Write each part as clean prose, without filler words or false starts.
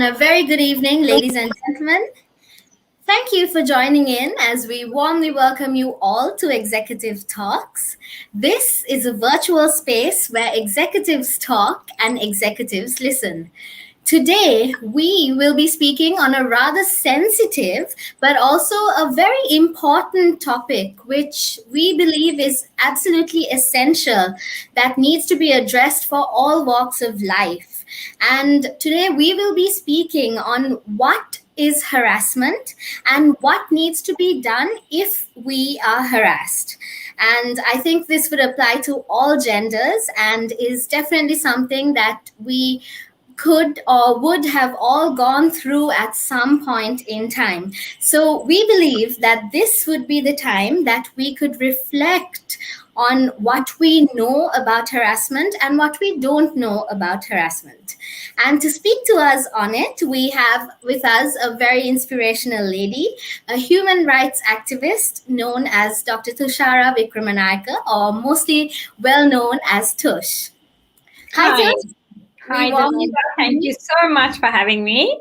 and a very good evening, ladies and gentlemen. Thank you for joining in as we warmly welcome you all to Executive Talks. This is a virtual space where executives talk and executives listen. Today, we will be speaking on a rather sensitive but also a very important topic, which we believe is absolutely essential, that needs to be addressed for all walks of life. And today, we will be speaking on what is harassment and what needs to be done if we are harassed. And I think this would apply to all genders and is definitely something that we could or would have all gone through at some point in time. So we believe that this would be the time that we could reflect on what we know about harassment and what we don't know about harassment. And to speak to us on it, we have with us a very inspirational lady, a human rights activist known as Dr. Tushara Wickramanayaka, or mostly well known as Tush. Hi, Tush. Hi, Dominga. Thank you so much for having me.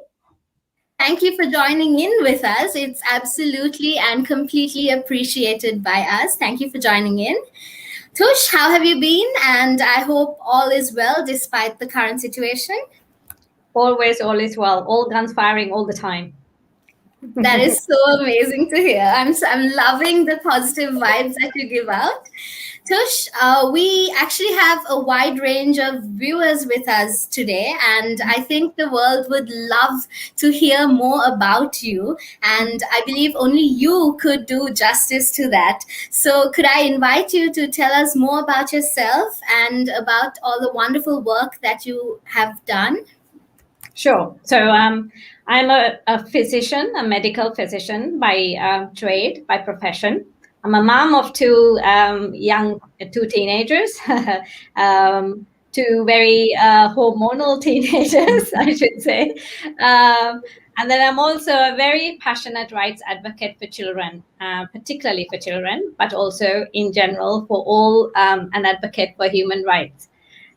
Thank you for joining in with us. It's absolutely and completely appreciated by us. Thank you for joining in. Tush, how have you been? And I hope all is well despite the current situation. Always, all is well. All guns firing all the time. That is so amazing to hear. I'm loving the positive vibes that you give out. Tush, we actually have a wide range of viewers with us today, and I think the world would love to hear more about you. And I believe only you could do justice to that. So could I invite you to tell us more about yourself and about all the wonderful work that you have done? Sure. So I'm a physician, a medical physician by trade, by profession. I'm a mom of two teenagers, two very hormonal teenagers, I should say. And then I'm also a very passionate rights advocate for children, particularly for children, but also in general for all, an advocate for human rights.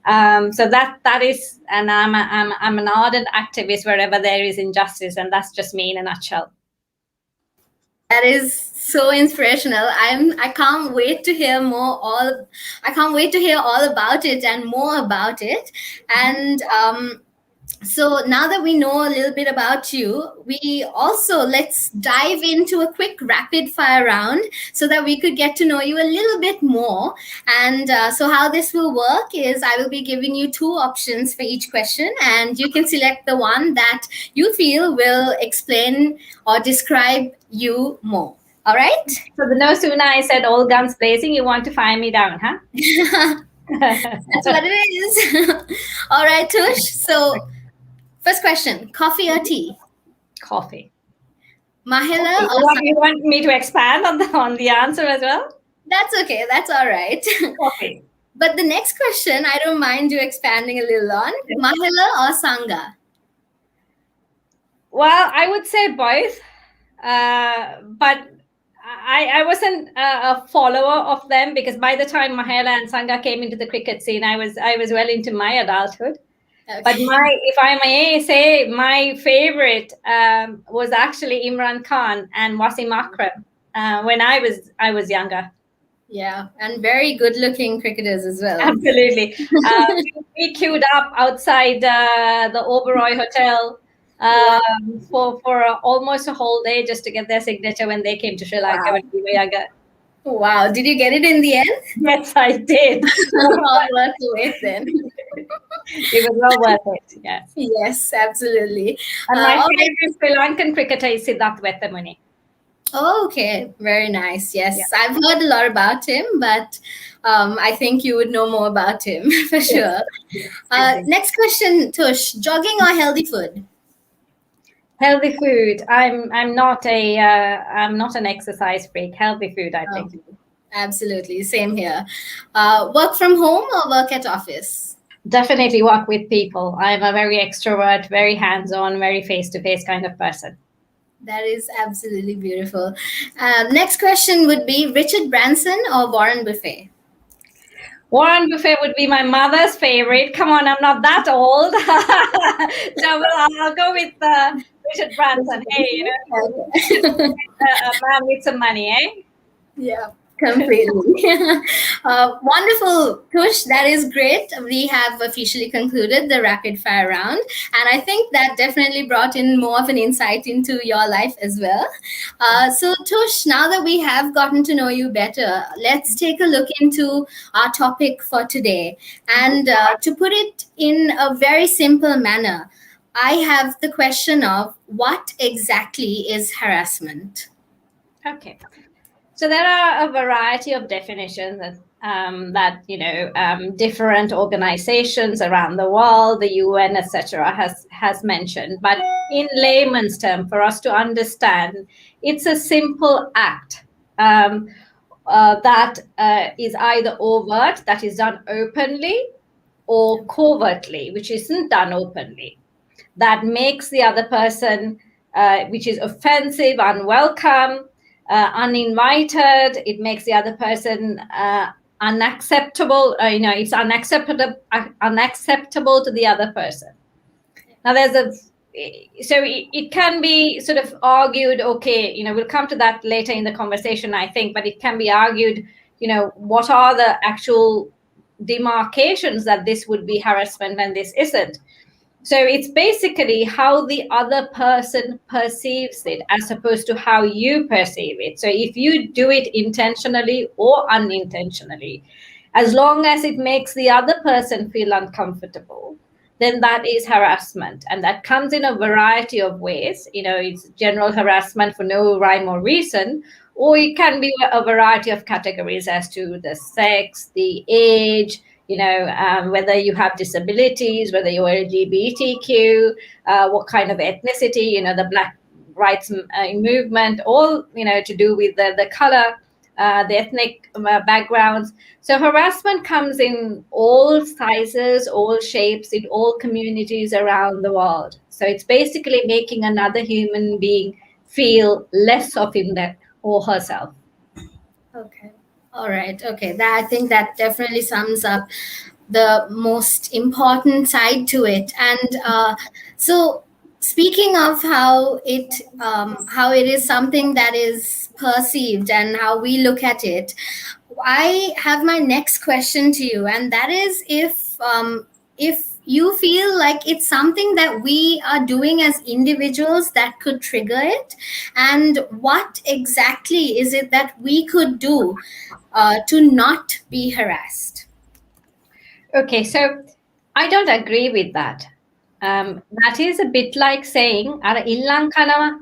So that is, and I'm an ardent activist wherever there is injustice, and that's just me in a nutshell. That is so inspirational. I can't wait to hear more. I can't wait to hear all about it and more about it. And so now that we know a little bit about you, let's dive into a quick rapid fire round so that we could get to know you a little bit more. And so how this will work is I will be giving you two options for each question, and you can select the one that you feel will explain or describe you more. All right? So no sooner I said all guns blazing, you want to fire me down, huh? That's what it is. All right, Tush. So first question, coffee or tea? Coffee. Mahila or you want me to expand on the answer as well? That's okay. That's all right. Coffee. But the next question, I don't mind you expanding a little on. Mahila or Sangha? Well, I would say both. But I wasn't a follower of them because by the time Mahela and Sangha came into the cricket scene, I was well into my adulthood. Okay. But if I may say, my favorite was actually Imran Khan and Wasim Akram when I was younger. Yeah, and very good-looking cricketers as well. Absolutely. We queued up outside the Oberoi Hotel for almost a whole day just to get their signature when they came to Sri Lanka when we were younger. Wow. Did you get it in the end? Yes, I did. All worth the wait then. It was well worth it, yes. Yes, absolutely. And my favorite Sri Lankan cricketer is Siddharth Vethamuni. Oh, okay. Very nice. Yes. Yeah. I've heard a lot about him, but I think you would know more about him for sure. Yes. Next question, Tush. Jogging or healthy food? Healthy food. I'm not an exercise freak. Healthy food, I think. Absolutely. Same here. Work from home or work at office? Definitely work with people. I'm a very extrovert, very hands-on, very face-to-face kind of person. That is absolutely beautiful. Next question would be Richard Branson or Warren Buffett? Warren Buffett would be my mother's favorite. Come on, I'm not that old. So I'll go with Richard Branson. Hey, a man with some money, eh? Yeah, completely. Wonderful, Tush. That is great. We have officially concluded the rapid fire round, and I think that definitely brought in more of an insight into your life as well. So, Tush, now that we have gotten to know you better, let's take a look into our topic for today. And to put it in a very simple manner, I have the question of what exactly is harassment? Okay. So there are a variety of definitions that different organizations around the world, the UN, etc., has mentioned. But in layman's term, for us to understand, it's a simple act that is either overt, that is done openly, or covertly, which isn't done openly, that makes the other person, which is offensive, unwelcome, uninvited. It makes the other person unacceptable. It's unacceptable to the other person. Now, it can be sort of argued. Okay, we'll come to that later in the conversation, I think. But it can be argued. What are the actual demarcations that this would be harassment and this isn't? So it's basically how the other person perceives it as opposed to how you perceive it. So if you do it intentionally or unintentionally, as long as it makes the other person feel uncomfortable, then that is harassment. And that comes in a variety of ways. It's general harassment for no rhyme or reason, or it can be a variety of categories as to the sex, the age, whether you have disabilities, whether you're LGBTQ, what kind of ethnicity, the Black rights movement, all, to do with the color, the ethnic backgrounds. So harassment comes in all sizes, all shapes, in all communities around the world. So it's basically making another human being feel less of him or herself. Okay. All right. Okay. I think that definitely sums up the most important side to it. And so, speaking of how it is something that is perceived and how we look at it, I have my next question to you, and that is if you feel like it's something that we are doing as individuals that could trigger it, and what exactly is it that we could do to not be harassed? Okay, so I don't agree with that. That is a bit like saying, "Ara illang kanawa."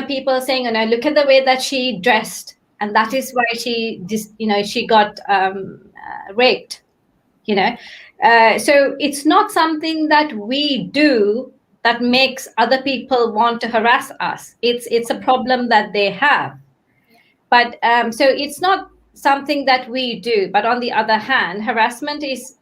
People saying, look at the way that she dressed, and that is why she got raped. So it's not something that we do that makes other people want to harass us. It's a problem that they have. But so it's not something that we do. But on the other hand, harassment is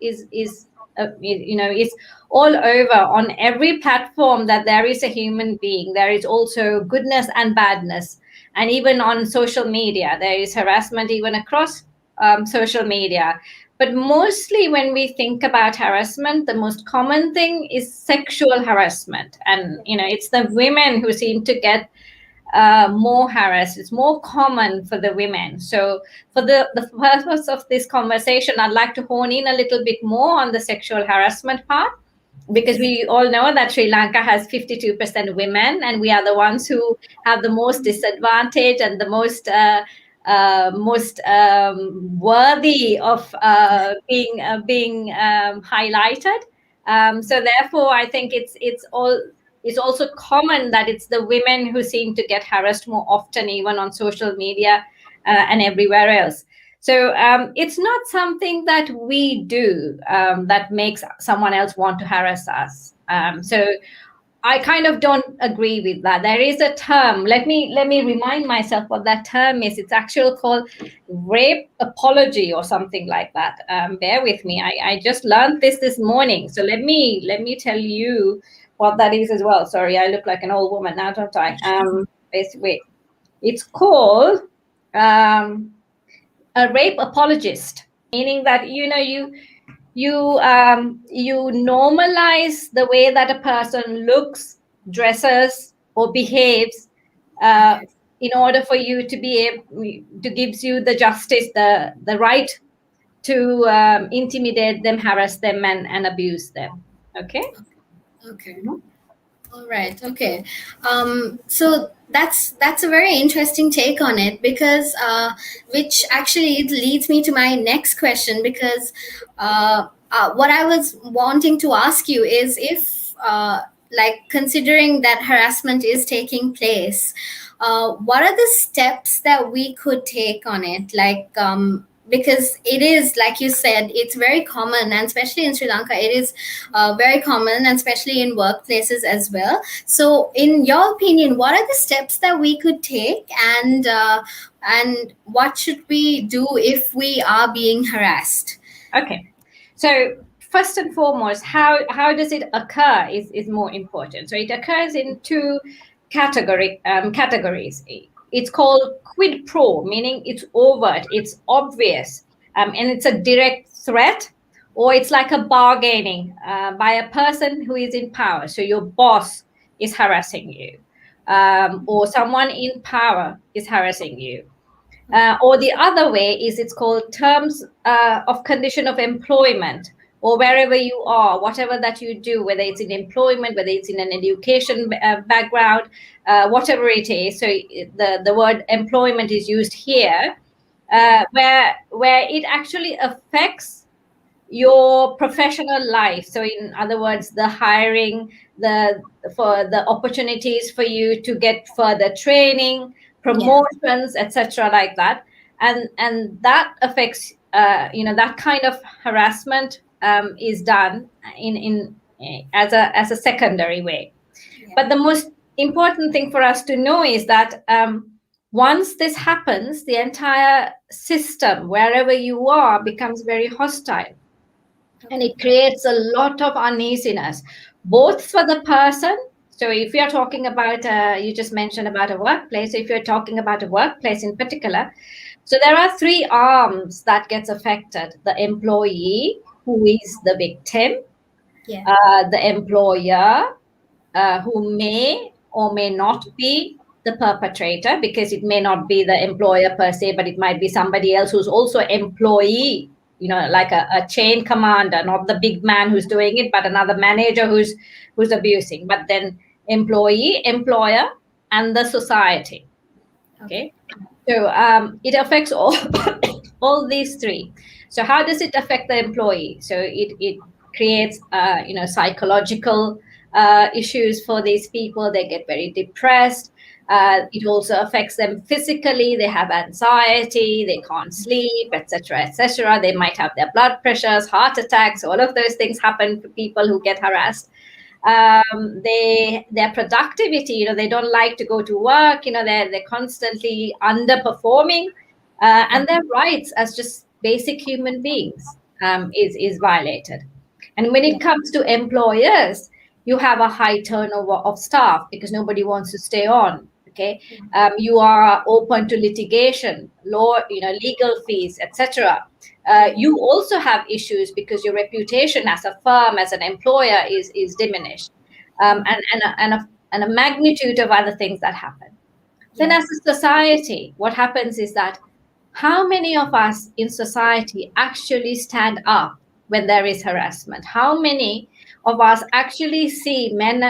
all over. On every platform that there is a human being, there is also goodness and badness. And even on social media, there is harassment even across social media. But mostly when we think about harassment, the most common thing is sexual harassment. And it's the women who seem to get more harassed. It's more common for the women. So for the purpose of this conversation, I'd like to hone in a little bit more on the sexual harassment part, because we all know that Sri Lanka has 52% women, and we are the ones who have the most disadvantage and the most worthy of being highlighted. So therefore, I think it's also common that it's the women who seem to get harassed more often, even on social media and everywhere else. So it's not something that we do that makes someone else want to harass us. So I kind of don't agree with that. There is a term. Let me remind myself what that term is. It's actually called rape apology or something like that. Bear with me. I just learned this morning. So let me tell you what that is as well. Sorry, I look like an old woman now, don't I? Wait. It's called a rape apologist, meaning that you normalize the way that a person looks, dresses, or behaves, uh, Okay. in order for you to be able to gives you the justice, the right to intimidate them, harass them, and abuse them. Okay. Okay. Mhm. All right. Okay. So that's a very interesting take on it, because which actually leads me to my next question, because what I was wanting to ask you is, if like, considering that harassment is taking place, what are the steps that we could take on it? Like, because it is, like you said, it's very common, and especially in Sri Lanka, it is very common, and especially in workplaces as well. So, in your opinion, what are the steps that we could take, and what should we do if we are being harassed? Okay. So first and foremost, how does it occur is more important. So it occurs in two categories. It's called quid pro, meaning it's overt, it's obvious, and it's a direct threat, or it's like a bargaining by a person who is in power. So your boss is harassing you, or someone in power is harassing you. Or the other way is it's called terms of condition of employment, or wherever you are, whatever that you do, whether it's in employment, whether it's in an education background, whatever it is. So the word employment is used here, where it actually affects your professional life. So in other words, the hiring, the for the opportunities for you to get further training, Yeah. promotions, etc., like that. And that affects, that kind of harassment is done as a secondary way. Yeah. But the most important thing for us to know is that, once this happens, the entire system, wherever you are, becomes very hostile, and Okay. it creates a lot of uneasiness, both for the person. So if you're talking about, you just mentioned about a workplace, if you're talking about a workplace in particular, so there are three arms that gets affected: the employee, who is the victim, Yeah. the employer, who may or may not be the perpetrator, because it may not be the employer per se, but it might be somebody else who's also employee, like a chain commander, not the big man who's doing it, but another manager who's abusing. But then employee, employer, and the society. Okay. Okay. So it affects all all these three. So how does it affect the employee? So it creates psychological issues for these people. They get very depressed. It also affects them physically. They have anxiety. They can't sleep, etc., etc. They might have their blood pressures, heart attacks. All of those things happen for people who get harassed. Their productivity, they don't like to go to work, they're constantly underperforming, Yeah. and their rights as just basic human beings is violated. And when Yeah. it comes to employers, you have a high turnover of staff because nobody wants to stay on. Okay. You are open to litigation, law, legal fees, etc. You also have issues because your reputation as a firm, as an employer, is diminished, and a magnitude of other things that happen. Then, Yeah. as a society, what happens is that how many of us in society actually stand up when there is harassment? How many of us actually see men,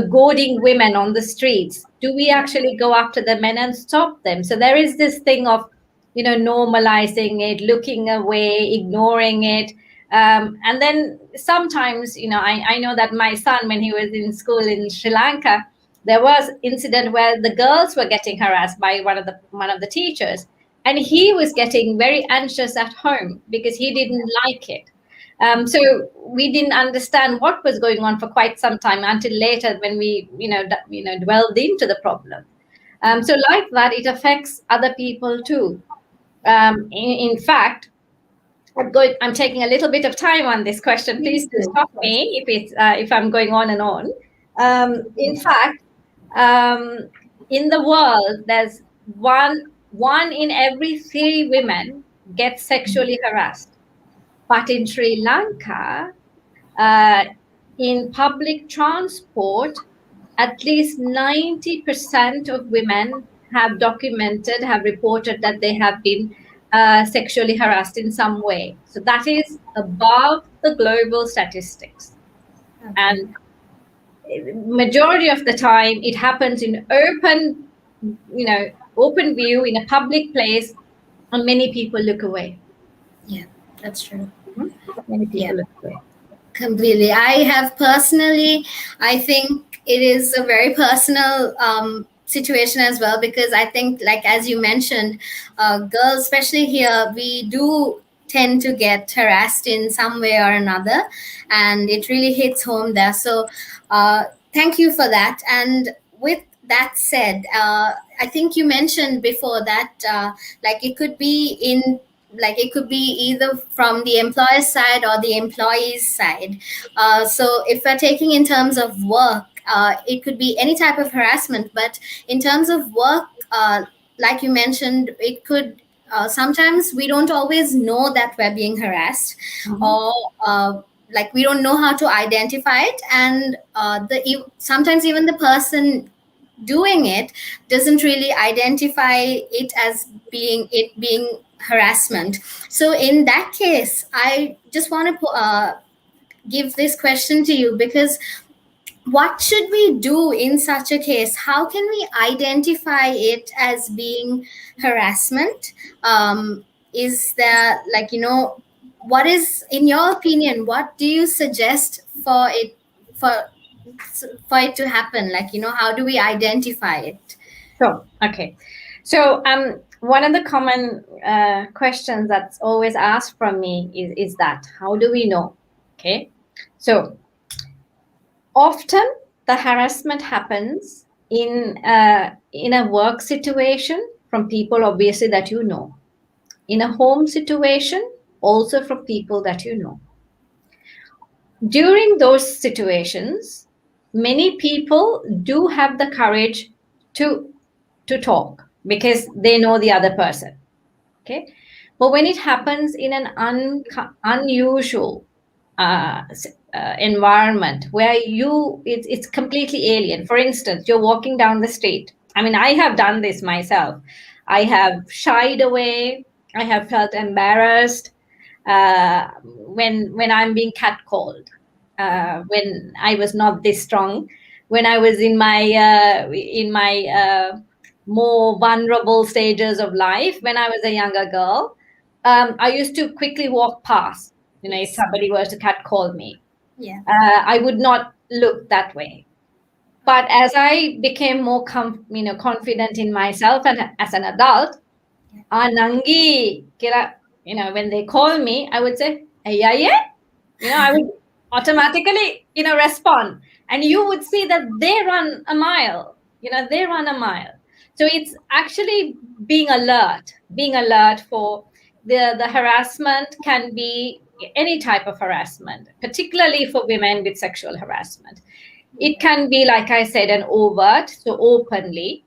goading women on the streets? Do we actually go up to the men and stop them? So there is this thing of, normalizing it, looking away, ignoring it. And then sometimes, I know that my son, when he was in school in Sri Lanka, there was incident where the girls were getting harassed by one of the teachers, and he was getting very anxious at home because he didn't like it. So we didn't understand what was going on for quite some time until later when we dwelled into the problem. So like that, it affects other people too. In fact, I'm taking a little bit of time on this question. Please Please do do. stop Of course. me if I'm going on and on. In fact, in the world, there's 1 in every 3 women gets sexually harassed. But in Sri Lanka, uh, in public transport, at least 90% of women have reported that they have been sexually harassed in some way. So that is above the global statistics. Okay. And majority of the time, it happens in open view in a public place, and many people look away. Yeah, that's true. Mhm. Many Yeah. people look away. Completely. I have personally, I think it is a very personal situation as well, because I think, like as you mentioned, girls, especially here, we do tend to get harassed in some way or another, and it really hits home there. So, uh, thank you for that. And with that said, I think you mentioned before that, like it could be in like it could be either from the employer side or the employee's side. So if we're taking in terms of work, it could be any type of harassment. But in terms of work, like you mentioned, it could sometimes we don't always know that we're being harassed, Mhm. or like we don't know how to identify it, and sometimes even the person doing it doesn't really identify it as being harassment. So in that case, I just want to give this question to you, because what should we do in such a case? How can we identify it as being harassment? Is there, like, what is, in your opinion, what do you suggest for for it to happen? Like, how do we identify it? Sure. Okay. So, one of the common questions that's always asked from me is that how do we know? Okay. So, often the harassment happens in a work situation from people obviously that you know, in a home situation also from people that you know. During those situations, many people do have the courage to talk because they know the other person. Okay, but when it happens in an unusual environment where it's completely alien. For instance, you're walking down the street. I mean, I have done this myself. I have shied away. I have felt embarrassed when I'm being catcalled, when I was not this strong, when I was in my more vulnerable stages of life, when I was a younger girl. I used to quickly walk past. If Yes. somebody were to catcall me, Yeah. I would not look that way. But as I became more confident in myself, and as an adult, Nangi, kira, when they call me, I would say, yeah, yeah. I would automatically, respond. And you would see that they run a mile, they run a mile. So it's actually being alert for the harassment can be any type of harassment, particularly for women with sexual harassment. It can be, like I said, an overt, so openly.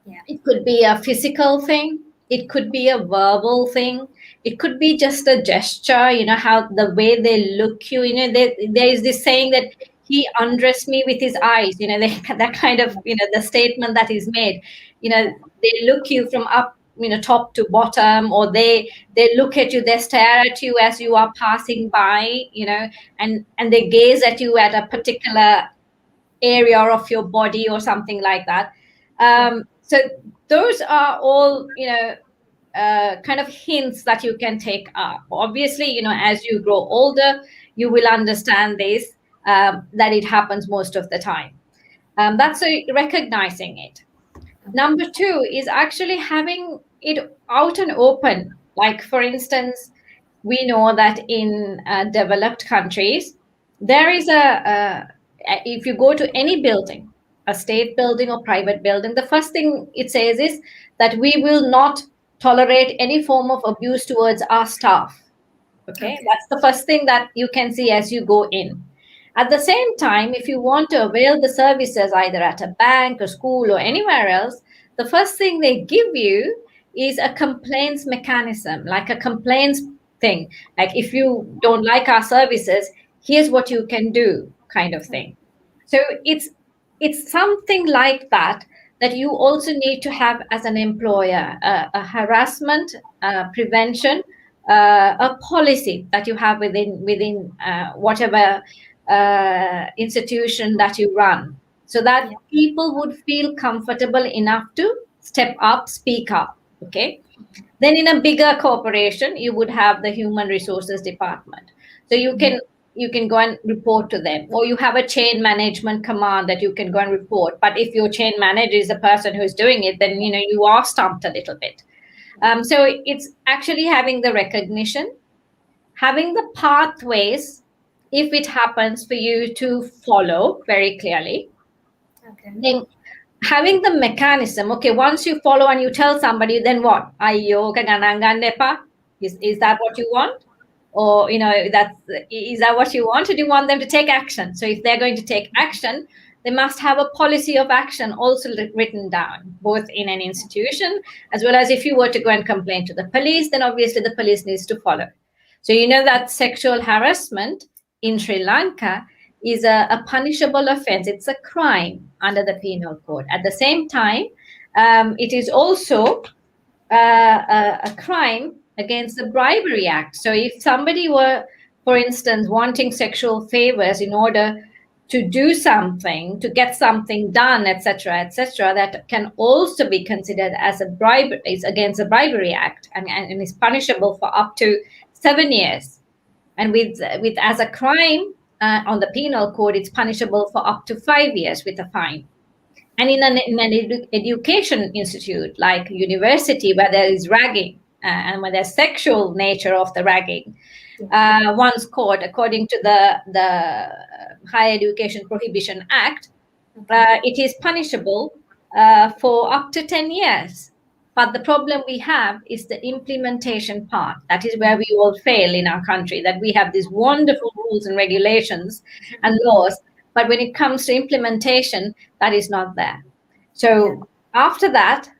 Yeah. It could be a physical thing. It could be a verbal thing. It could be just a gesture, how the way they look you. There is this saying that he undressed me with his eyes, that kind of, the statement that is made. They look you from up, top to bottom, or they look at you, they stare at you as you are passing by, and they gaze at you at a particular area of your body or something like that. Yeah. So those are all, kind of hints that you can take up. Obviously, as you grow older, you will understand this, that it happens most of the time. That's recognizing it. Number two is actually having it out and open. Like, for instance, we know that in developed countries, there is if you go to any building, a state building or private building, the first thing it says is that we will not tolerate any form of abuse towards our staff. Okay, Okay. that's the first thing that you can see as you go in. At the same time, if you want to avail the services either at a bank, a school, or anywhere else, the first thing they give you is a complaints mechanism, like a complaints thing. Like, if you don't like our services, here's what you can do, kind of thing. So it's something like that, that you also need to have as an employer, a harassment prevention, a policy that you have within whatever institution that you run, so that Yeah. people would feel comfortable enough to step up, speak up. Okay. Then in a bigger corporation, you would have the human resources department. So you can go and report to them, or you have a chain management command that you can go and report. But if your chain manager is the person who's doing it, then you are stumped a little bit. So it's actually having the recognition, having the pathways, if it happens for you to follow very clearly, Okay. then having the mechanism. Okay, once you follow and you tell somebody, then what? Ayo kaganangan pa? Is that what you want? Or is that what you want? Or do you want them to take action? So if they're going to take action, they must have a policy of action also written down, both in an institution, as well as if you were to go and complain to the police, then obviously the police needs to follow. So that sexual harassment in Sri Lanka is a punishable offense. It's a crime under the penal code. At the same time, it is also a crime against the Bribery Act. So if somebody were, for instance, wanting sexual favors in order to do something, to get something done, etc., that can also be considered as a bribe, is against the Bribery Act, and is punishable for up to 7 years. And with as a crime on the penal code, it's punishable for up to 5 years with a fine. And in an education institute like university, where there is ragging and where there's sexual nature of the ragging, once caught, according to the Higher Education Prohibition Act, it is punishable for up to 10 years. But the problem we have is the implementation part. That is where we all fail in our country, that we have these wonderful rules and regulations and laws, but when it comes to implementation, that is not there. So after that,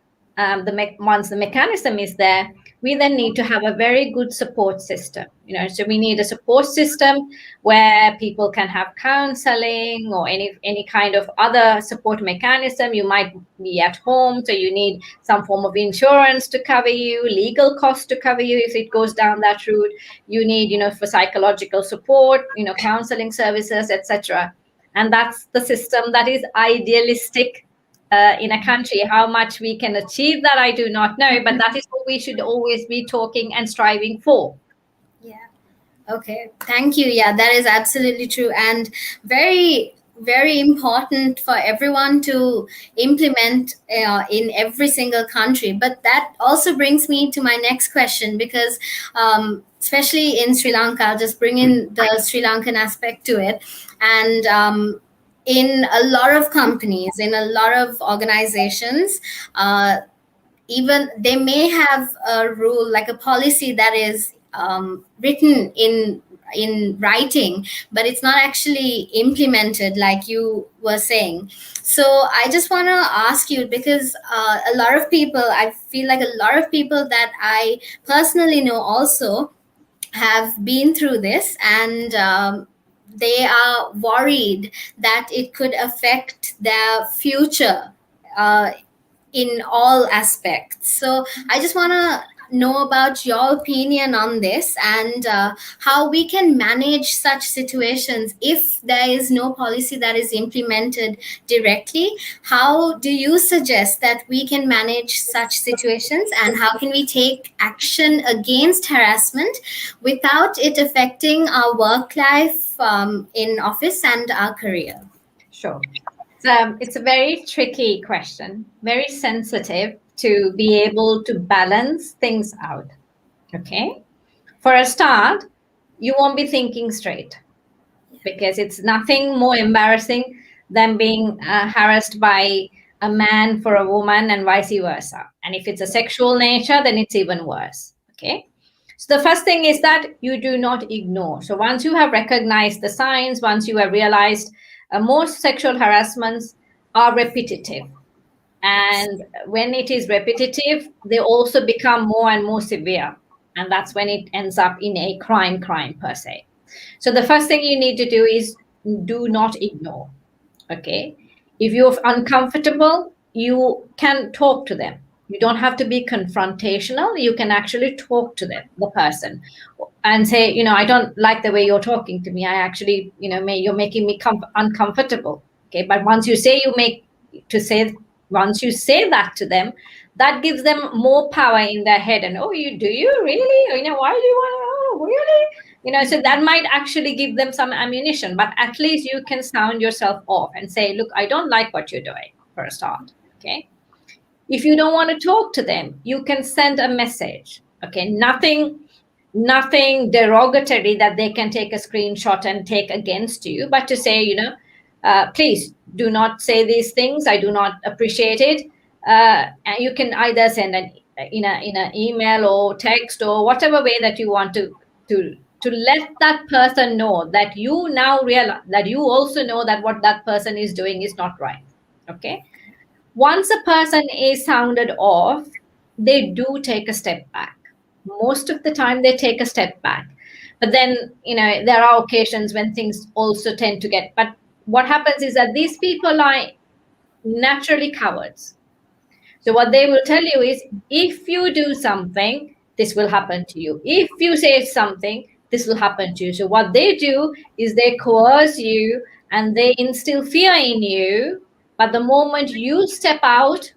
once the mechanism is there, we then need to have a very good support system. So we need a support system where people can have counseling or any kind of other support mechanism. You might be at home, so you need some form of insurance to cover you, legal costs to cover you if it goes down that route. You need, for psychological support, counseling services, etc. And that's the system that is idealistic in a country. How much we can achieve that, I do not know, but that is what we should always be talking and striving for. Yeah. Okay. Thank you. Yeah, that is absolutely true, and very, very important for everyone to implement in every single country. But that also brings me to my next question, because especially in Sri Lanka, I'll just bring in the Sri Lankan aspect to it. And in a lot of companies, in a lot of organizations, even they may have a rule, like a policy that is written in writing, but it's not actually implemented, like you were saying. So I just want to ask you, because a lot of people, I feel like a lot of people that I personally know also have been through this, and they are worried that it could affect their future in all aspects. So I just want to know about your opinion on this, and how we can manage such situations if there is no policy that is implemented directly. How do you suggest that we can manage such situations, and how can we take action against harassment without it affecting our work life in office and our career? Sure. It's a very tricky question, very sensitive, to be able to balance things out. Okay. For a start, you won't be thinking straight, because it's nothing more embarrassing than being harassed by a man for a woman, and vice versa. And if it's a sexual nature, then it's even worse. Okay. So the first thing is that you do not ignore. So once you have recognized the signs, once you have realized most sexual harassments are repetitive. And when it is repetitive, they also become more and more severe. And that's when it ends up in a crime per se. So the first thing you need to do is do not ignore. Okay. If you're uncomfortable, you can talk to them. You don't have to be confrontational. You can actually talk to them, the person, and say, I don't like the way you're talking to me. I actually, you're making me uncomfortable. Okay. But once you say that to them, that gives them more power in their head. And, oh, do you really? Why do you want to? Oh, really? So that might actually give them some ammunition, but at least you can sound yourself off and say, look, I don't like what you're doing, for a start. Okay. If you don't want to talk to them, you can send a message. Okay. Nothing derogatory that they can take a screenshot and take against you, but to say, please do not say these things. I do not appreciate it. And you can either send in an email or text or whatever way that you want to let that person know that you now realize that you also know that what that person is doing is not right. Okay. Once a person is sounded off, they do take a step back. Most of the time they take a step back. But then, there are occasions when things also tend to but what happens is that these people are naturally cowards. So what they will tell you is, if you do something, this will happen to you. If you say something, this will happen to you. So what they do is they coerce you and they instill fear in you. But the moment you step out,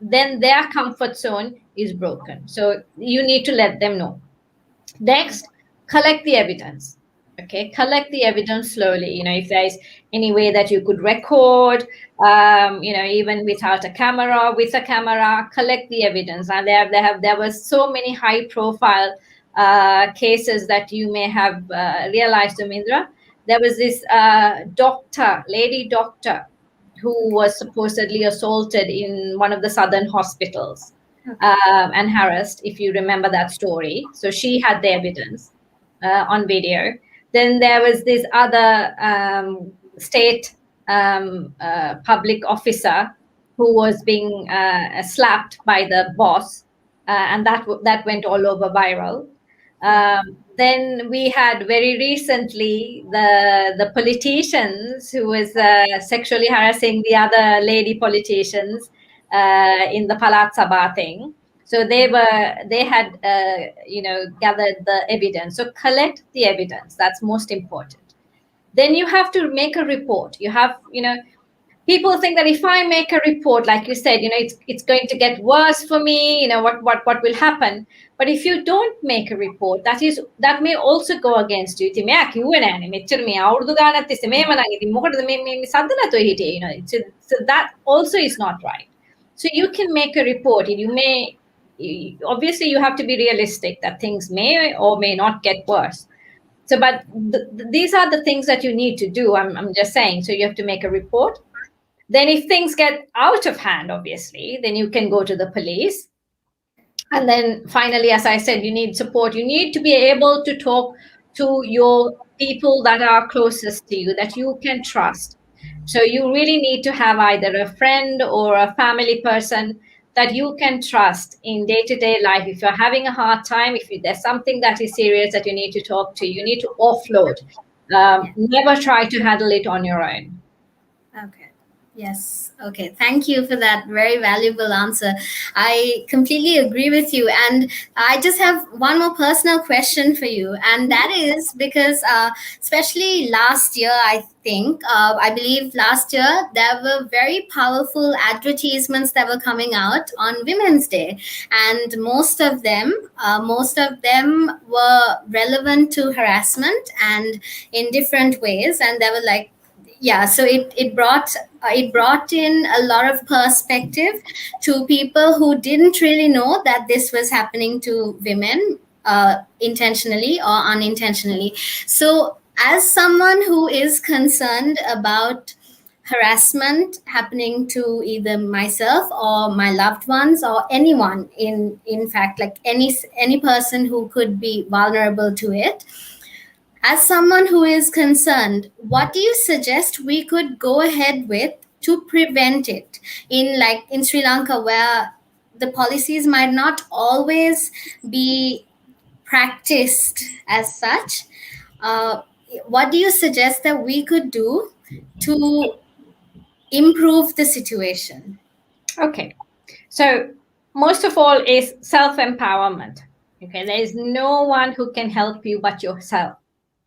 then their comfort zone is broken. So you need to let them know. Next, collect the evidence. Okay, collect the evidence slowly. If there's any way that you could record, even without a camera, with a camera, collect the evidence. And there were so many high-profile cases that you may have realized, Umindra. There was this lady doctor, who was supposedly assaulted in one of the southern hospitals. And harassed, if you remember that story. So she had the evidence on video. Then there was this other state public officer who was being slapped by the boss, and that went all over viral. Then we had very recently the politicians who was sexually harassing the other lady politicians in the Palat Sabha thing. So they had gathered the evidence. So collect the evidence. That's most important. Then you have to make a report. You have, people think that if I make a report, like you said, it's going to get worse for me. What will happen? But if you don't make a report, that may also go against you. So that also is not right. So you can make a report. Obviously you have to be realistic that things may or may not get worse. So, but these are the things that you need to do. I'm just saying. So you have to make a report. Then if things get out of hand, obviously, then you can go to the police. And then finally, as I said, you need support. You need to be able to talk to your people that are closest to you, that you can trust. So you really need to have either a friend or a family person that you can trust in day-to-day life. If you're having a hard time, if there's something that is serious that you need to talk to, you need to offload. Never try to handle it on your own. Okay. Yes. Okay. Thank you for that very valuable answer. I completely agree with you. And I just have one more personal question for you. And that is because, especially last year, I believe last year, there were very powerful advertisements that were coming out on Women's Day. And most of them were relevant to harassment and in different ways. And they were like, so it brought in a lot of perspective to people who didn't really know that this was happening to women, intentionally or unintentionally. So as someone who is concerned about harassment happening to either myself or my loved ones or anyone, in fact, like any person who could be vulnerable to it, as someone who is concerned, what do you suggest we could go ahead with to prevent it in, like in Sri Lanka, where the policies might not always be practiced as such. uh, what do you suggest that we could do to improve the situation? Okay. So most of all is self-empowerment. Okay. There is no one who can help you but yourself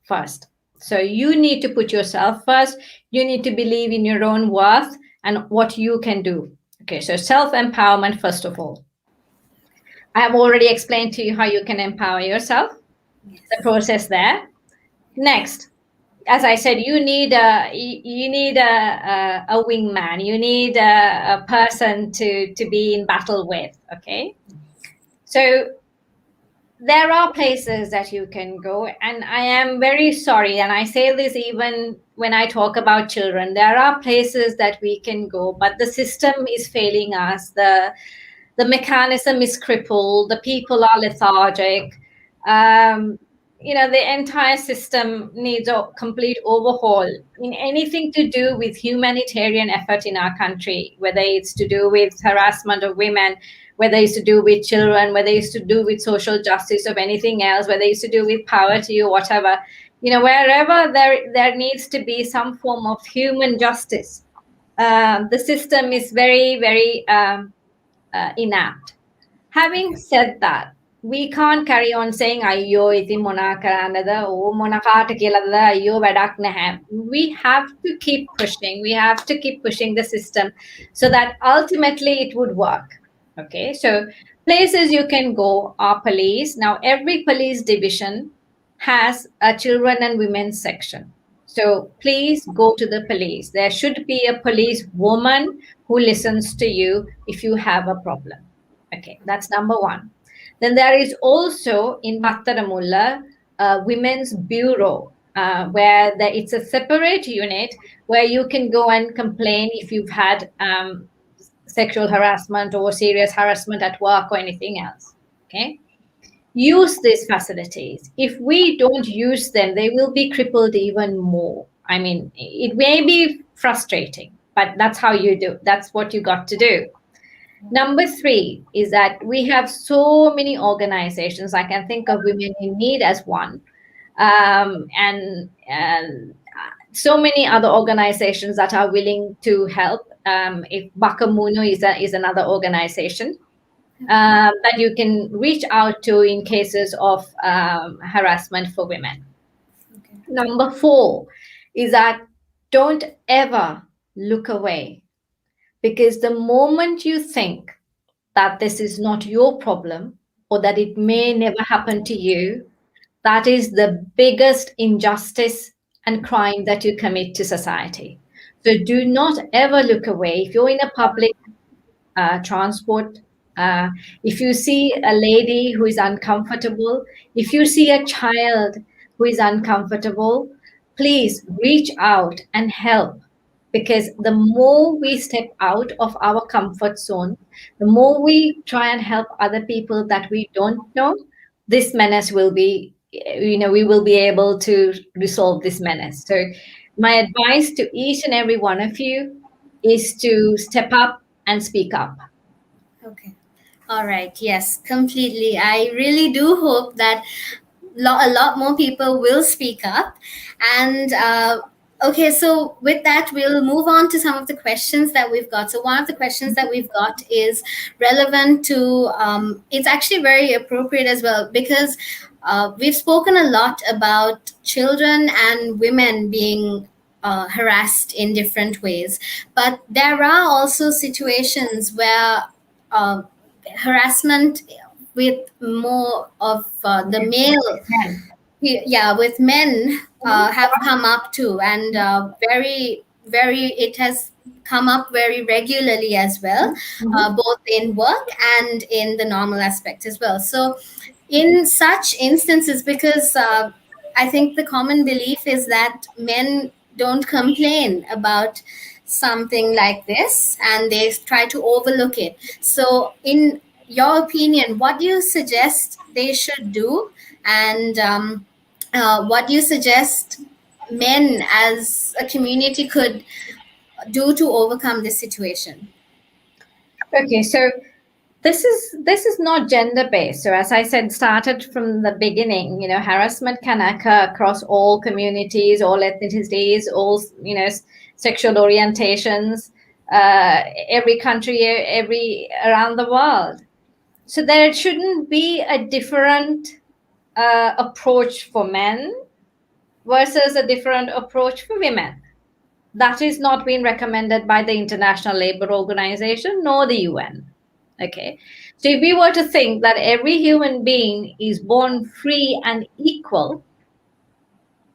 first. So you need to put yourself first. You need to believe in your own worth and what you can do. Okay. So self-empowerment, first of all. I have already explained to you how you can empower yourself, the process there. Next, as I said, you need a wingman. You need a person to be in battle with. Okay, so there are places that you can go, and I am very sorry, and I say this even when I talk about children. There are places that we can go, but the system is failing us. The mechanism is crippled. The people are lethargic. Um, the entire system needs a complete overhaul in anything to do with humanitarian effort in our country, whether it's to do with harassment of women, whether it's to do with children, whether it's to do with social justice of anything else, whether it's to do with poverty or whatever. Wherever there needs to be some form of human justice, the system is very, very inept. Having said that, we can't carry on saying ayyo ithi mona karanada o mona kaata kiyalada ayyo wadak naha. We have to keep pushing. We have to keep pushing the system so that ultimately it would work. Okay, so places you can go are police. Now every police division has a children and women's section. So please go to the police. There should be a police woman who listens to you if you have a problem. Okay, that's number one. Then there is also in Battaramulla a women's bureau where it's a separate unit where you can go and complain if you've had sexual harassment or serious harassment at work or anything else. Okay, use these facilities. If we don't use them, they will be crippled even more. I mean, it may be frustrating, but that's how you do. That's what you got to do. Number 3 is that we have so many organizations. I can think of Women in Need as one, and so many other organizations that are willing to help. If Bakamuno is another organization that you can reach out to in cases of harassment for women. Okay. Number 4 is that don't ever look away. Because the moment you think that this is not your problem or that it may never happen to you, that is the biggest injustice and crime that you commit to society. So do not ever look away. If you're in a public transport, if you see a lady who is uncomfortable, if you see a child who is uncomfortable, please reach out and help. Because the more we step out of our comfort zone, the more we try and help other people that we don't know, this menace will be, we will be able to resolve this menace. So my advice to each and every one of you is to step up and speak up. Okay. All right. Yes, completely. I really do hope that a lot more people will speak up. And okay, so with that, we'll move on to some of the questions that we've got. So one of the questions that we've got is relevant to, it's actually very appropriate as well, because we've spoken a lot about children and women being harassed in different ways. But there are also situations where harassment with more of the male, with men have come up too, and it has come up very regularly as well, both in work and in the normal aspect as well. So in such instances, because I think the common belief is that men don't complain about something like this and they try to overlook it. So in your opinion, what do you suggest they should do, and what do you suggest men as a community could do to overcome this situation? Okay, so this is not gender based. So as I said, started from the beginning. Harassment can occur across all communities, all ethnicities, all sexual orientations, every country, every around the world. So there shouldn't be a different approach for men versus a different approach for women. That is not being recommended by the International Labour Organization nor the UN. Okay. So if we were to think that every human being is born free and equal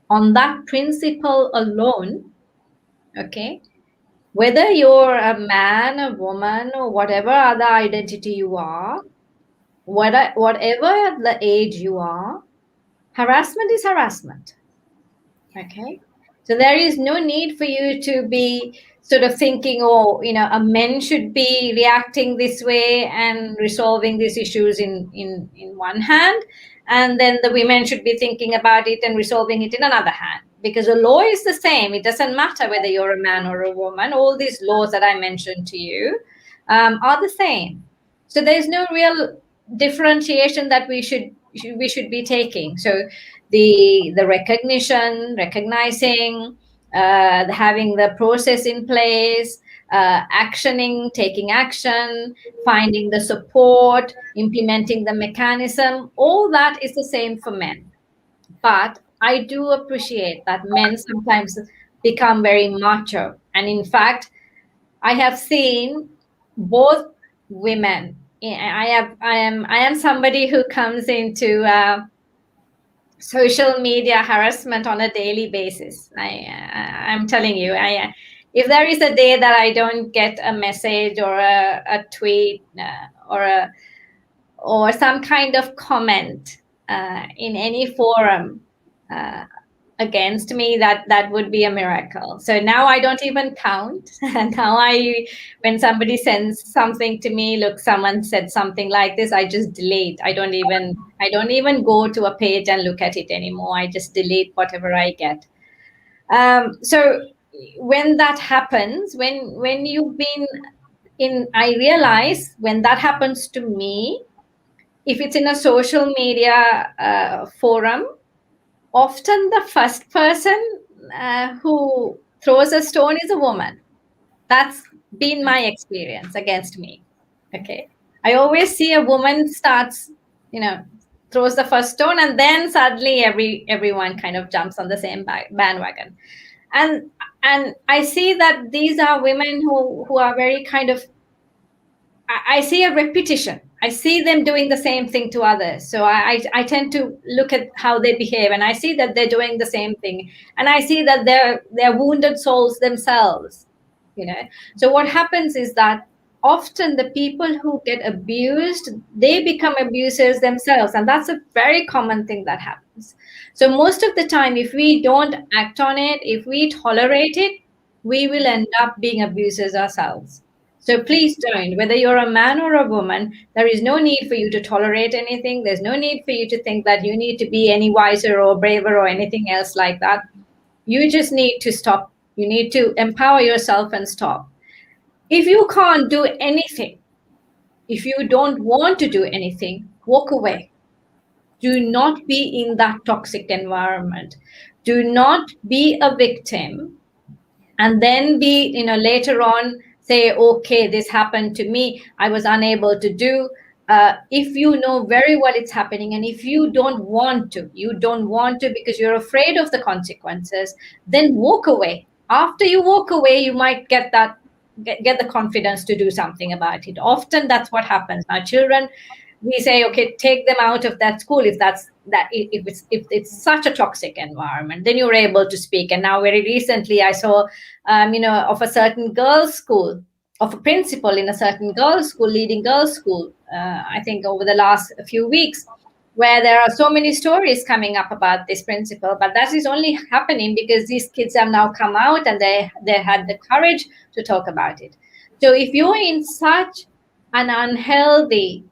on that principle alone, okay, whether you're a man, a woman, or whatever other identity you are, whatever the age you are, harassment is harassment. Okay. So there is no need for you to be sort of thinking, oh, a men should be reacting this way and resolving these issues in one hand, and then the women should be thinking about it and resolving it in another hand. Because the law is the same. It doesn't matter whether you're a man or a woman. All these laws that I mentioned to you are the same. So there's no real differentiation that we should be taking. So the recognition, recognizing, having the process in place, actioning, taking action, finding the support, implementing the mechanism, all that is the same for men. But I do appreciate that men sometimes become very macho. And in fact, I have seen both women. I am somebody who comes into social media harassment on a daily basis. I'm telling you, if there is a day that I don't get a message or a tweet or some kind of comment in any forum against me, that would be a miracle. So now I don't even count. And now when somebody sends something to me, look, someone said something like this, I just delete. I don't even go to a page and look at it anymore. I just delete whatever I get. So when that happens, when you've been in, I realize when that happens to me, if it's in a social media forum, often the first person who throws a stone is a woman. That's been my experience against me. Okay. I always see a woman starts, throws the first stone, and then suddenly everyone kind of jumps on the same bandwagon. And I see that these are women who are very kind of, I see a repetition. I see them doing the same thing to others. So I tend to look at how they behave, and I see that they're doing the same thing, and I see that they're wounded souls themselves. So what happens is that often the people who get abused, they become abusers themselves, and that's a very common thing that happens. So most of the time, if we don't act on it, if we tolerate it, we will end up being abusers ourselves. So please don't, whether you're a man or a woman, there is no need for you to tolerate anything. There's no need for you to think that you need to be any wiser or braver or anything else like that. You just need to stop. You need to empower yourself and stop. If you can't do anything, if you don't want to do anything, walk away. Do not be in that toxic environment. Do not be a victim and then be, later on say, okay, this happened to me, I was unable to do. If you know very well it's happening, and if you don't want to because you're afraid of the consequences, then walk away. After you walk away, you might get the confidence to do something about it. Often that's what happens. Now children, we say, okay, take them out of that school if it's such a toxic environment, then you're able to speak. And now very recently I saw of a certain girls school, of a principal in a certain girls school, leading girls school, I think over the last few weeks, where there are so many stories coming up about this principal. But that is only happening because these kids have now come out and they had the courage to talk about it. So if you're in such an unhealthy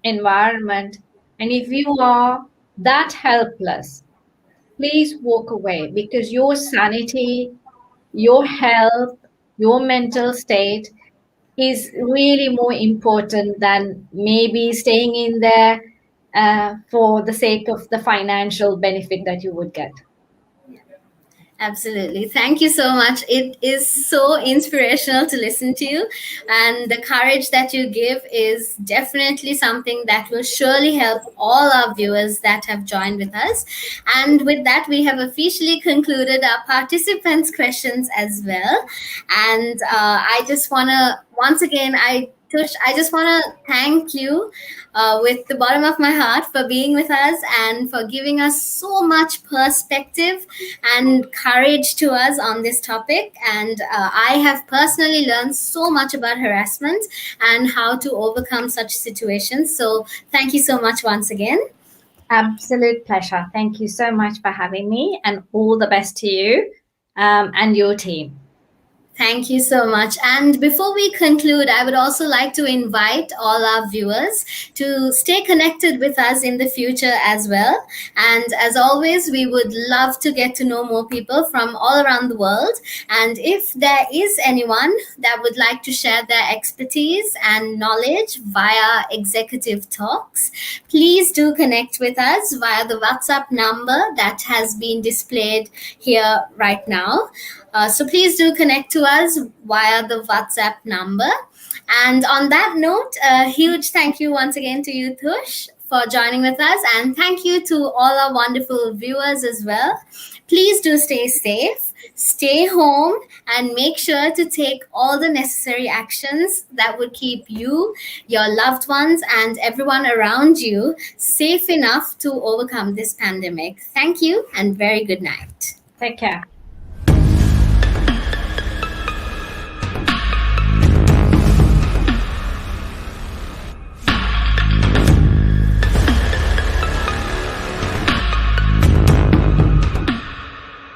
environment, and if you are that helpless, please walk away, because your sanity, your health, your mental state is really more important than maybe staying in there for the sake of the financial benefit that you would get. Absolutely. Thank you so much. It is so inspirational to listen to you. And the courage that you give is definitely something that will surely help all our viewers that have joined with us. And with that, we have officially concluded our participants' questions as well. And I just want to, once again, Tush, I just want to thank you with the bottom of my heart for being with us and for giving us so much perspective and courage to us on this topic. And I have personally learned so much about harassment and how to overcome such situations. So thank you so much once again. Absolute pleasure. Thank you so much for having me, and all the best to you and your team. Thank you so much. And before we conclude, I would also like to invite all our viewers to stay connected with us in the future as well. And as always, we would love to get to know more people from all around the world. And if there is anyone that would like to share their expertise and knowledge via executive talks, please do connect with us via the WhatsApp number that has been displayed here right now. So please do connect to us via the WhatsApp number. And on that note, a huge thank you once again to you, Tush, for joining with us. And thank you to all our wonderful viewers as well. Please do stay safe, stay home, and make sure to take all the necessary actions that would keep you, your loved ones, and everyone around you safe enough to overcome this pandemic. Thank you, and very good night. Take care.